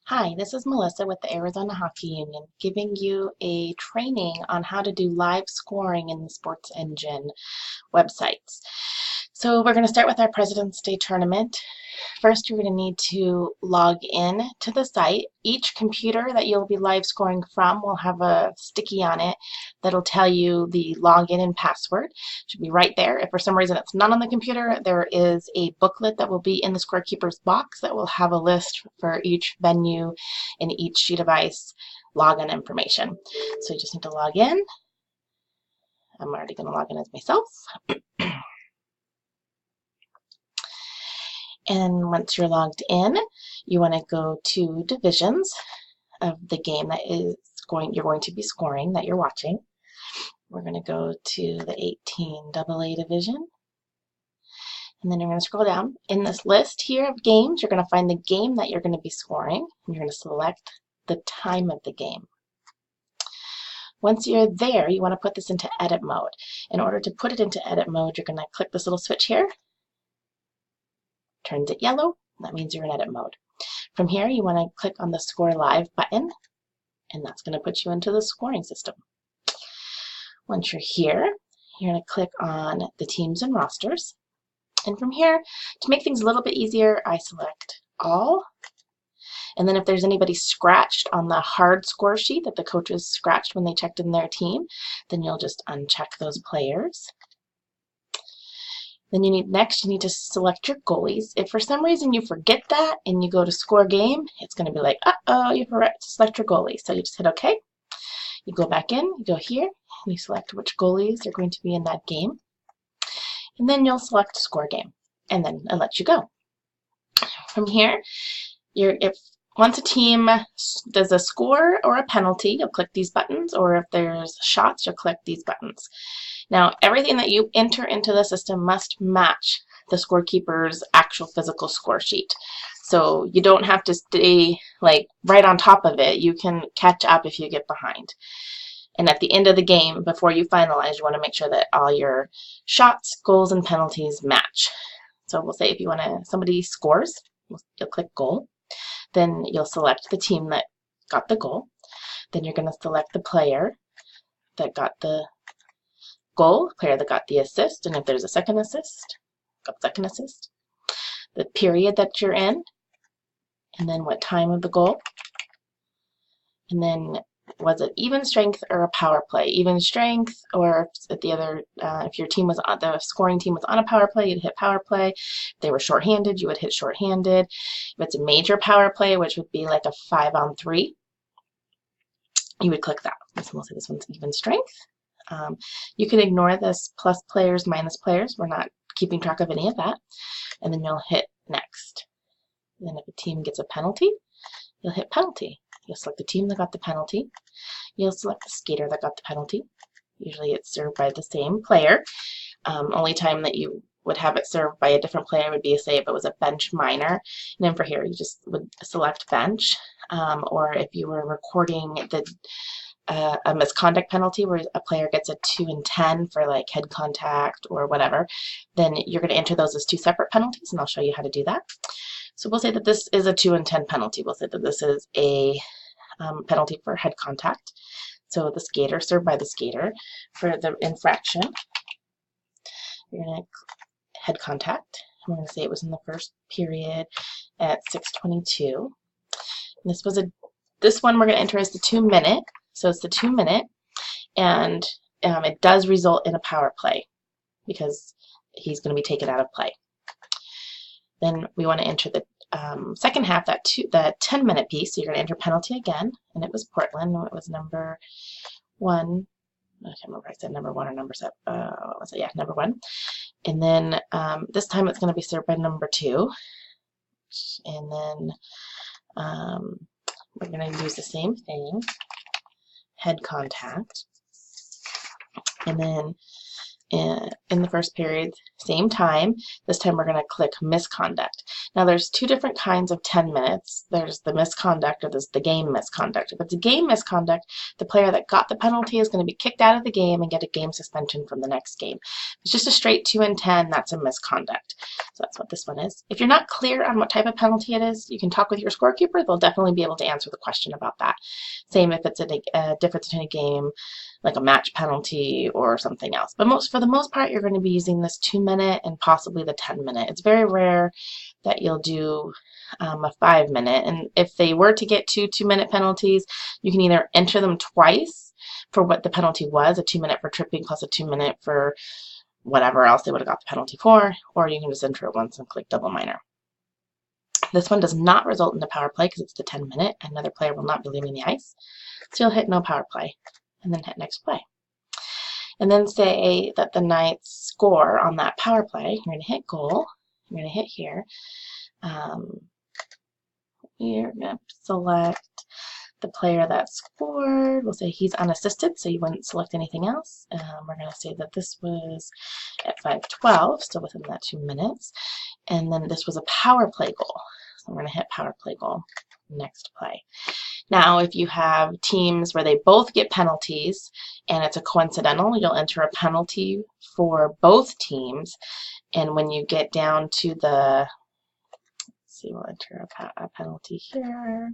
Hi, this is Melissa with the Arizona Hockey Union giving you a training on how to do live scoring in the Sports Engine websites. So we're going to start with our President's Day tournament. First, you're going to need to log in to the site. Each computer that you'll be live scoring from will have a sticky on it that'll tell you the login and password. It should be right there. If for some reason it's not on the computer, there is a booklet that will be in the scorekeeper's box that will have a list for each venue and each sheet of ice login information. So you just need to log in. I'm already going to log in as myself. And once you're logged in, you want to go to divisions of the game that you're going to be scoring that you're watching. We're going to go to the 18 AA division. And then you're going to scroll down. In this list here of games, you're going to find the game that you're going to be scoring. And you're going to select the time of the game. Once you're there, you want to put this into edit mode. In order to put it into edit mode, you're going to click this little switch here. Turns it yellow. That means you're in edit mode. From here, you want to click on the Score Live button, and that's going to put you into the scoring system. Once you're here, you're going to click on the teams and rosters. And from here, to make things a little bit easier, I select all. And then if there's anybody scratched on the hard score sheet that the coaches scratched when they checked in their team, then you'll just uncheck those players. Then you need to select your goalies. If for some reason you forget that and you go to score game, it's going to be like, uh-oh, you forgot to select your goalies. So you just hit OK. You go back in, you go here, and you select which goalies are going to be in that game. And then you'll select score game, and then it lets you go. From here, once a team does a score or a penalty, you'll click these buttons, or if there's shots, you'll click these buttons. Now, everything that you enter into the system must match the scorekeeper's actual physical score sheet. So you don't have to stay like right on top of it. You can catch up if you get behind. And at the end of the game, before you finalize, you want to make sure that all your shots, goals, and penalties match. So we'll say if you want somebody scores, you'll click goal. Then you'll select the team that got the goal. Then you're going to select the player that got the goal, player that got the assist, and if there's a second assist, the period that you're in, and then what time of the goal, and then was it even strength or a power play? Even strength, or if your team was the scoring team was on a power play, you'd hit power play. If they were shorthanded, you would hit shorthanded. If it's a major power play, which would be like a 5-on-3, you would click that. So we'll say this one's even strength. You can ignore this plus players, minus players. We're not keeping track of any of that. And then you'll hit next. And then if a team gets a penalty, you'll hit penalty. You'll select the team that got the penalty. You'll select the skater that got the penalty. Usually it's served by the same player. Only time that you would have it served by a different player would be, say, if it was a bench minor. And then for here, you just would select bench. Or if you were recording a misconduct penalty where a player gets a 2 and 10 for like head contact or whatever, then you're going to enter those as two separate penalties, and I'll show you how to do that. So we'll say that this is a 2 and 10 penalty. We'll say that this is a penalty for head contact. So the skater, served by the skater. For the infraction, you're going to head contact. I'm going to say it was in the first period at 6:22. This one we're going to enter as the 2-minute. So it's the 2-minute, and it does result in a power play because he's going to be taken out of play. Then we want to enter the second half, the 10-minute piece. So you're going to enter penalty again, and it was Portland. It was number 1. I can't remember if I said number 1 or number 7. What was it? Yeah, number 1. And then this time it's going to be served by number 2. And then we're going to use the same thing. Head contact, and then in the first period, same time, this time we're going to click misconduct. Now there's two different kinds of 10 minutes. There's the misconduct or there's the game misconduct. If it's a game misconduct, the player that got the penalty is going to be kicked out of the game and get a game suspension from the next game. If it's just a straight 2 and 10, that's a misconduct. So that's what this one is. If you're not clear on what type of penalty it is, you can talk with your scorekeeper. They'll definitely be able to answer the question about that. Same if it's a difference between a game, like a match penalty or something else. But for the most part, you're going to be using this 2 minute and possibly the 10 minute. It's very rare that you'll do a 5 minute. And if they were to get 2 2-minute penalties, you can either enter them twice for what the penalty was, a 2 minute for tripping plus a 2 minute for whatever else they would have got the penalty for, or you can just enter it once and click double minor. This one does not result in a power play because it's the 10 minute. Another player will not be leaving the ice. So you'll hit no power play and then hit next play. And then say that the Knights score on that power play. You're going to hit goal. You're going to hit here. You're going to select the player that scored. We'll say he's unassisted, so you wouldn't select anything else. We're going to say that this was at 5:12, still within that 2 minutes. And then this was a power play goal. So we're going to hit power play goal. Next play. Now, if you have teams where they both get penalties and it's a coincidental, you'll enter a penalty for both teams. And when you get down to the, let's see, we'll enter a penalty here.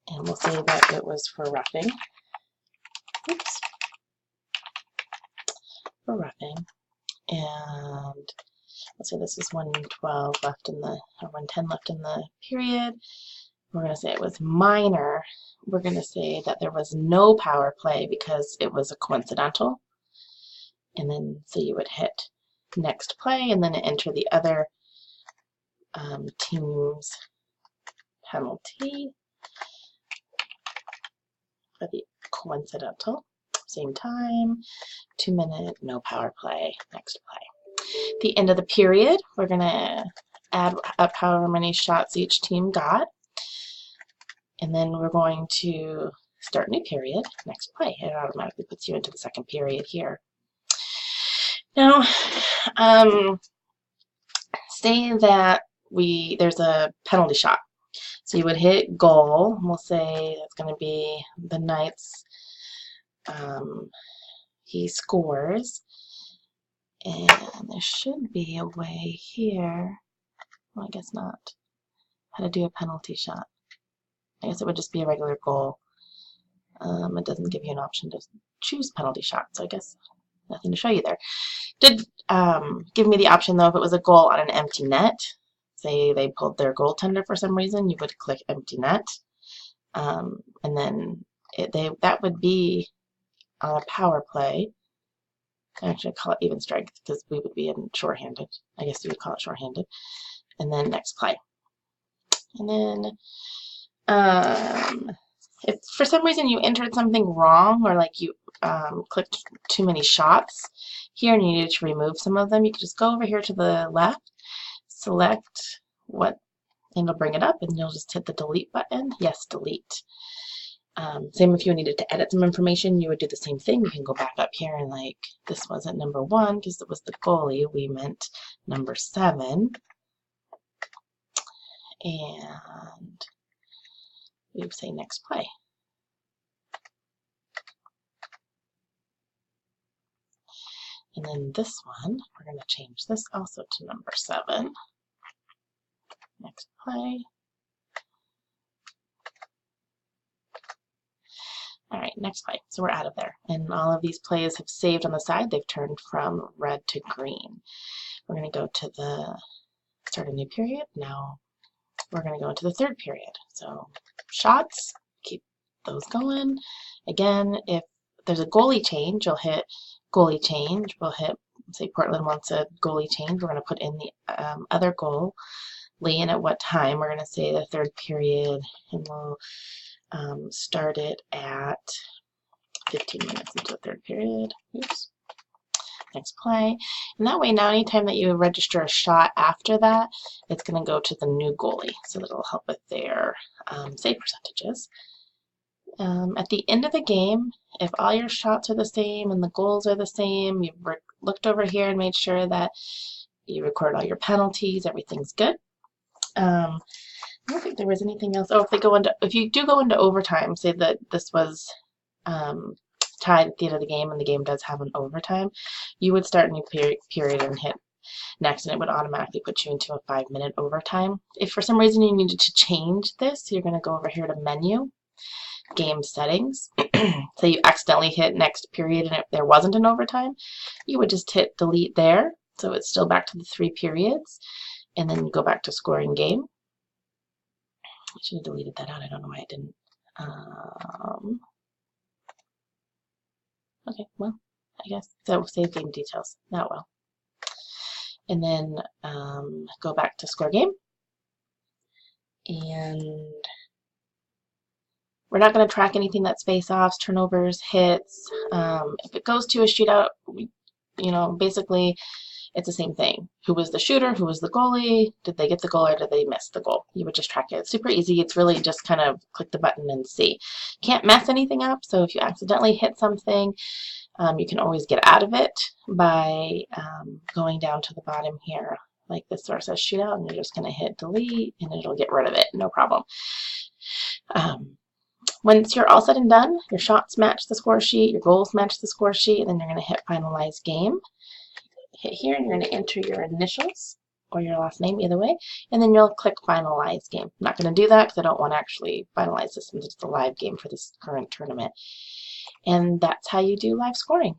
And we'll say that it was for roughing. Oops. For roughing. And let's say this is 1:12 left in the, or 1:10 left in the period. We're going to say it was minor. We're going to say that there was no power play because it was a coincidental. And then so you would hit next play and then enter the other team's penalty for the coincidental. Same time, 2 minute, no power play, next play. At the end of the period, we're going to add up however many shots each team got. And then we're going to start a new period, next play. It automatically puts you into the second period here. Now, say that there's a penalty shot. So you would hit goal. We'll say that's going to be the Knights. He scores. And there should be a way here. Well, I guess not. How to do a penalty shot. I guess it would just be a regular goal. It doesn't give you an option to choose penalty shot, so I guess nothing to show you there. Did give me the option, though, if it was a goal on an empty net. Say they pulled their goaltender for some reason, you would click empty net. And then that would be on a power play. I actually call it even strength because we would be in shorthanded. I guess you would call it shorthanded. And then next play. And then if for some reason you entered something wrong or like you clicked too many shots here and you needed to remove some of them, you could just go over here to the left, select what, and it'll bring it up and you'll just hit the delete button. Yes, delete. Same if you needed to edit some information, you would do the same thing. You can go back up here and like, this wasn't number 1 because it was the goalie. We meant number 7. And we would say next play. And then this one, we're going to change this also to number 7. Next play. All right, next play. So we're out of there. And all of these plays have saved on the side. They've turned from red to green. We're going to go to the start a new period. Now we're going to go into the third period. So shots, keep those going. Again, if there's a goalie change, you'll hit goalie change. We'll hit, say Portland wants a goalie change. We're going to put in the other goalie and at what time. We're going to say the third period, and we'll start it at 15 minutes into the third period. Oops. Next play. And that way now anytime that you register a shot after that, it's going to go to the new goalie. So that'll help with their save percentages. At the end of the game, if all your shots are the same and the goals are the same, you've looked over here and made sure that you recorded all your penalties, everything's good. I don't think there was anything else. Oh, if you do go into overtime, say that this was tied at the end of the game and the game does have an overtime, you would start a new period and hit next, and it would automatically put you into a 5-minute overtime. If for some reason you needed to change this, you're going to go over here to Menu, Game Settings. So you accidentally hit next period and if there wasn't an overtime, you would just hit delete there. So it's still back to the 3 periods. And then you go back to scoring game. I should have deleted that out. I don't know why I didn't. Okay, well, I guess that will save game details. Not well. And then go back to score game. And we're not going to track anything that's face-offs, turnovers, hits. If it goes to a shootout, basically it's the same thing. Who was the shooter? Who was the goalie? Did they get the goal or did they miss the goal? You would just track it. It's super easy. It's really just kind of click the button and see. Can't mess anything up, so if you accidentally hit something, you can always get out of it by going down to the bottom here, like this where it says shootout, and you're just going to hit delete, and it'll get rid of it, no problem. Once you're all said and done, your shots match the score sheet, your goals match the score sheet, and then you're going to hit finalize game. Hit here, and you're going to enter your initials or your last name, either way, and then you'll click finalize game. I'm not going to do that because I don't want to actually finalize this since it's the live game for this current tournament. And that's how you do live scoring.